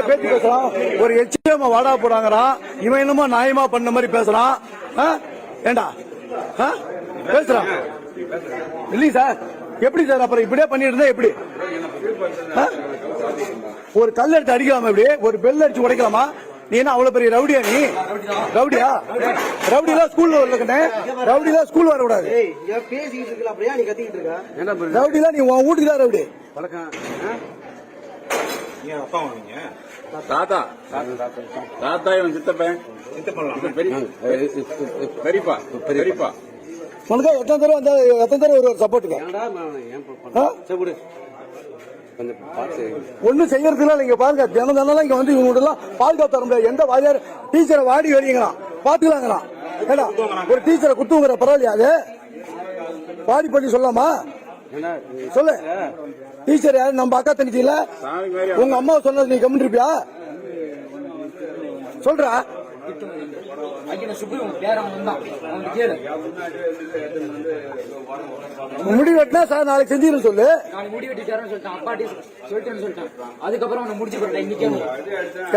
பேச்சு பேசுறான். ஒரு எச்சமா வாடா போறாங்கறான். இவன் என்னமோ நியாயமா பண்ண மாதிரி பேசுறான். ஏண்டா பேசுறான் இல்லையா சார்? எப்படி சார் அப்புறம் இப்படியே பண்ணிட்டு இருந்தா எப்படி? ஒரு கல் எடுத்து அடிக்கலாமா? இப்படி ஒரு பெல் அடிச்சு உடைக்கலாமா? நீ என்ன அவ்வளவு பெரிய ரவுடியா? நீ ரவுடியா? ரவுடிலாம் ஸ்கூல்ல வரலக்கண்ணே. ரவுடிலாம் ஸ்கூல் வரக்கூடாது. ரவுடிலாம் நீ உன் வீட்டுக்கு தான் ரவுடி. தாத்தா தாத்தா இவன் சித்தப்பன் பெரியப்பா பெரியப்பா உனக்கு எத்தனை தடவை ஒரு சப்போர்ட்டுங்க ஒன்னும் செய்யறதுல நீங்க பாருங்க. தினம் இங்க வந்து இவங்க எல்லாம் பாதுகாப்பு தர முடியாது. எந்த வாரியார் டீச்சரை வாடி வெளியங்களாம் பாத்துக்கலாங்களாம். ஏடா ஒரு டீச்சரை குத்துங்கிற பரவாயில்லையா? அது வாடி பண்ணி சொல்லாமா? சொல்லு. டீச்சர் யாரு? நம்ம அக்கா தங்கச்சி இல்ல? உங்க அம்மா சொன்னது நீ கம்மிட்டு இருப்பியா? சொல்றா. முடி வெட்டினா சார் நாளைக்கு செஞ்சிரு சொல்லு.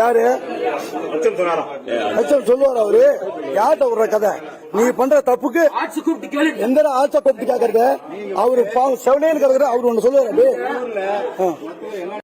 யாரு சொல்லுவார் அவரு? யார்கிட்ட விடுற கதை? நீ பண்ற தப்புக்கு எந்த ஆட்சா கூப்பிட்டு கேக்குறது? அவரு செவனேன்னு கிடக்குற அவரு ஒண்ணு சொல்லுவாரு.